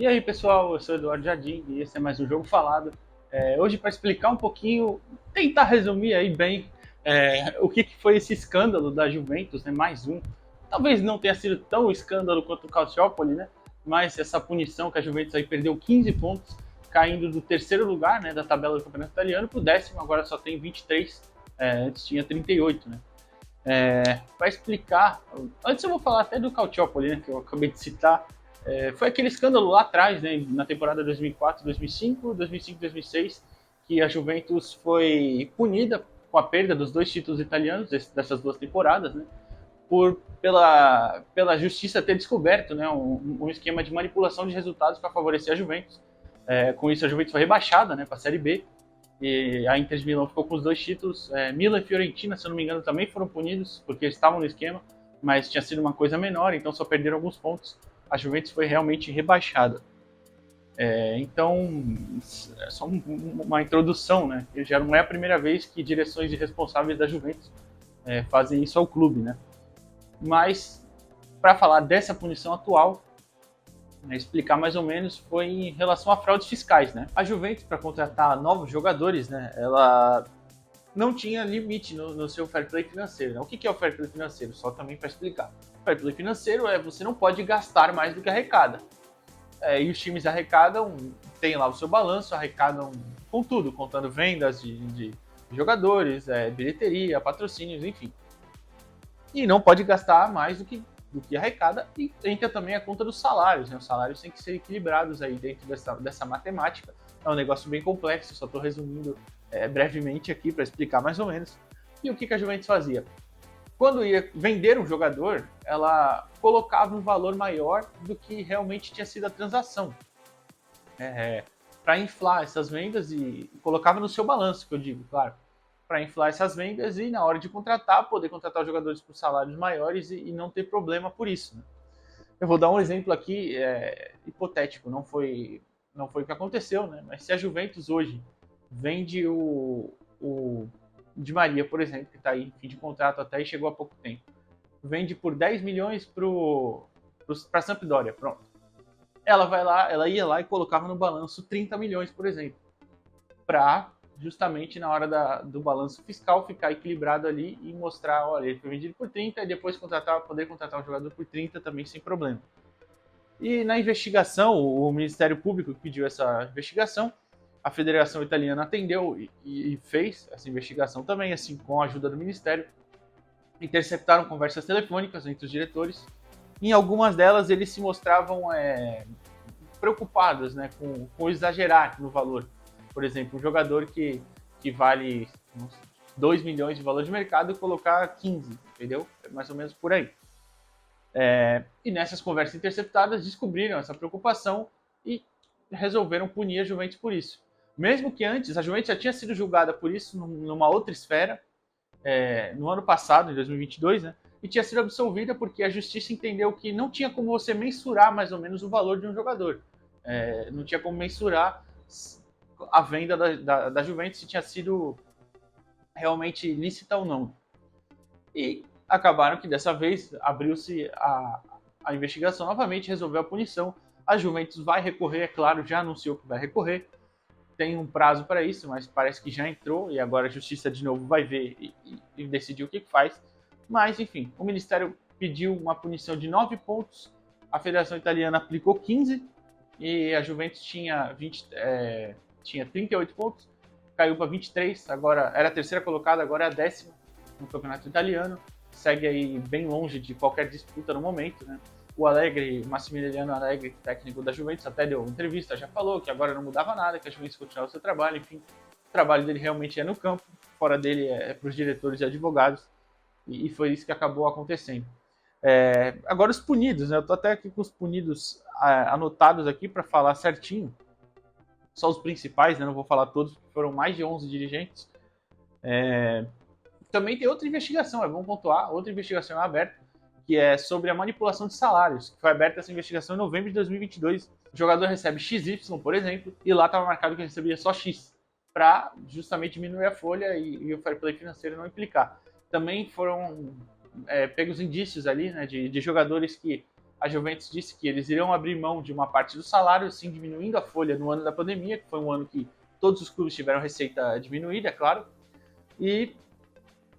E aí, pessoal, eu sou o Eduardo Jardim e esse é mais um Jogo Falado. Hoje, para explicar um pouquinho, tentar resumir aí bem o que foi esse escândalo da Juventus, né? Mais um. Talvez não tenha sido tão escândalo quanto o Calciopoli, né? Mas essa punição que a Juventus aí perdeu 15 pontos, caindo do terceiro lugar, né, da tabela do Campeonato Italiano para o décimo, agora só tem 23, antes tinha 38, né? Para explicar, antes eu vou falar até do Calciopoli, né, que eu acabei de citar. Foi aquele escândalo lá atrás, né, na temporada 2004, 2005, 2005, 2006, que a Juventus foi punida com a perda dos dois títulos italianos dessas duas temporadas, né, pela justiça ter descoberto, né, um esquema de manipulação de resultados para favorecer a Juventus. Com isso, a Juventus foi rebaixada, né, para a Série B. E a Inter de Milão ficou com os dois títulos. Milan e Fiorentina, se eu não me engano, também foram punidos, porque eles estavam no esquema, mas tinha sido uma coisa menor, então só perderam alguns pontos. A Juventus foi realmente rebaixada. Então, é só uma introdução, né? Já não é a primeira vez que direções irresponsáveis da Juventus fazem isso ao clube, né? Mas, para falar dessa punição atual, explicar mais ou menos, foi em relação a fraudes fiscais, né? A Juventus, para contratar novos jogadores, né, ela não tinha limite no seu fair play financeiro. Né? O que é o fair play financeiro? Só também para explicar. O fair play financeiro é você não pode gastar mais do que arrecada. E os times arrecadam, tem lá o seu balanço, arrecadam com tudo, contando vendas de jogadores, bilheteria, patrocínios, enfim. E não pode gastar mais do que arrecada, e entra também a conta dos salários. Né? Os salários têm que ser equilibrados aí dentro dessa matemática. É um negócio bem complexo, só estou resumindo brevemente aqui para explicar mais ou menos. E o que a Juventus fazia? Quando ia vender um jogador, ela colocava um valor maior do que realmente tinha sido a transação. Para inflar essas vendas e colocava no seu balanço, que eu digo, claro, para inflar essas vendas e na hora de contratar, poder contratar os jogadores por salários maiores e não ter problema por isso. Né? Eu vou dar um exemplo aqui hipotético, não foi o que aconteceu, né? Mas se a Juventus hoje vende o Di Maria, por exemplo, que está aí em fim de contrato até e chegou há pouco tempo, vende por 10 milhões para a Sampdoria, pronto. Ela ia lá e colocava no balanço 30 milhões, por exemplo, para justamente na hora do balanço fiscal ficar equilibrado ali e mostrar, olha, ele foi vendido por 30 e depois poder contratar um jogador por 30 também sem problema. E na investigação, o Ministério Público que pediu essa investigação, a Federação Italiana atendeu e fez essa investigação também, assim, com a ajuda do Ministério. Interceptaram conversas telefônicas entre os diretores. Em algumas delas, eles se mostravam preocupados, né, com exagerar no valor. Por exemplo, um jogador que vale 2 milhões de valor de mercado colocar 15, entendeu? É mais ou menos por aí. E nessas conversas interceptadas descobriram essa preocupação e resolveram punir a Juventus por isso. Mesmo que antes a Juventus já tinha sido julgada por isso numa outra esfera, no ano passado, em 2022, né? E tinha sido absolvida porque a justiça entendeu que não tinha como você mensurar mais ou menos o valor de um jogador. Não tinha como mensurar a venda da Juventus se tinha sido realmente lícita ou não. E acabaram que dessa vez abriu-se a investigação novamente, resolveu a punição. A Juventus vai recorrer, é claro, já anunciou que vai recorrer. Tem um prazo para isso, mas parece que já entrou e agora a justiça de novo vai ver e decidir o que faz. Mas, enfim, o Ministério pediu uma punição de 9 pontos, a Federação Italiana aplicou 15 e a Juventus tinha 38 pontos, caiu para 23, agora era a terceira colocada, agora é a décima no campeonato italiano, segue aí bem longe de qualquer disputa no momento, né? O Allegri, Massimiliano Allegri, técnico da Juventus, até deu entrevista, já falou que agora não mudava nada, que a Juventus continuava o seu trabalho, enfim, o trabalho dele realmente é no campo, fora dele é para os diretores e advogados, e foi isso que acabou acontecendo. Agora os punidos, né? Eu tô até aqui com os punidos anotados aqui para falar certinho, só os principais, né? Não vou falar todos, porque foram mais de 11 dirigentes. Também tem outra investigação, é bom pontuar, outra investigação aberta, que é sobre a manipulação de salários, que foi aberta essa investigação em novembro de 2022. O jogador recebe XY, por exemplo, e lá estava marcado que ele recebia só X, para justamente diminuir a folha e o fair play financeiro não implicar. Também foram pegos indícios ali, né, de jogadores que A Juventus disse que eles iriam abrir mão de uma parte do salário, assim diminuindo a folha no ano da pandemia, que foi um ano que todos os clubes tiveram receita diminuída, é claro, e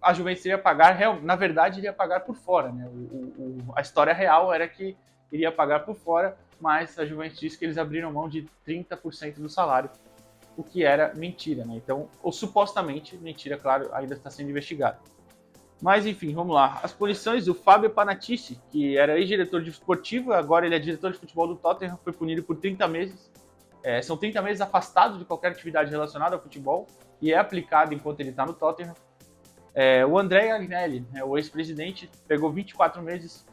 a Juventus iria pagar, na verdade, iria pagar por fora, né? A história real era que iria pagar por fora, mas a Juventus disse que eles abriram mão de 30% do salário, o que era mentira, né? Então, ou supostamente mentira, claro, ainda está sendo investigado. Mas enfim, vamos lá. As punições do Fábio Panatici, que era ex-diretor de esportivo, agora ele é diretor de futebol do Tottenham, foi punido por 30 meses. São 30 meses afastados de qualquer atividade relacionada ao futebol e é aplicado enquanto ele está no Tottenham. O André Agnelli, o ex-presidente, pegou 24 meses,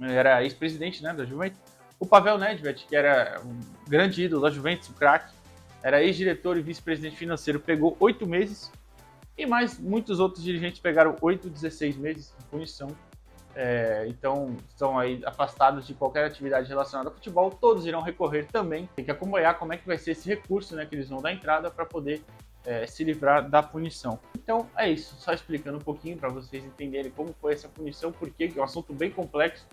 era ex-presidente, né, da Juventus. O Pavel Nedved, que era um grande ídolo da Juventus, um craque, era ex-diretor e vice-presidente financeiro, pegou 8 meses. E mais muitos outros dirigentes pegaram 8, 16 meses de punição. Então, estão aí afastados de qualquer atividade relacionada ao futebol. Todos irão recorrer também. Tem que acompanhar como é que vai ser esse recurso, né, que eles vão dar entrada para poder se livrar da punição. Então, é isso. Só explicando um pouquinho para vocês entenderem como foi essa punição, porque é um assunto bem complexo.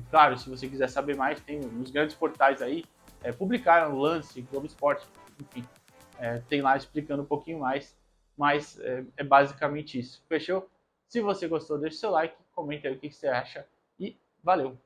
Claro, se você quiser saber mais, tem nos grandes portais aí, publicaram Lance, Globo Esporte, enfim. Tem lá explicando um pouquinho mais, mas é basicamente isso. Fechou? Se você gostou, deixe seu like, comenta aí o que você acha e valeu!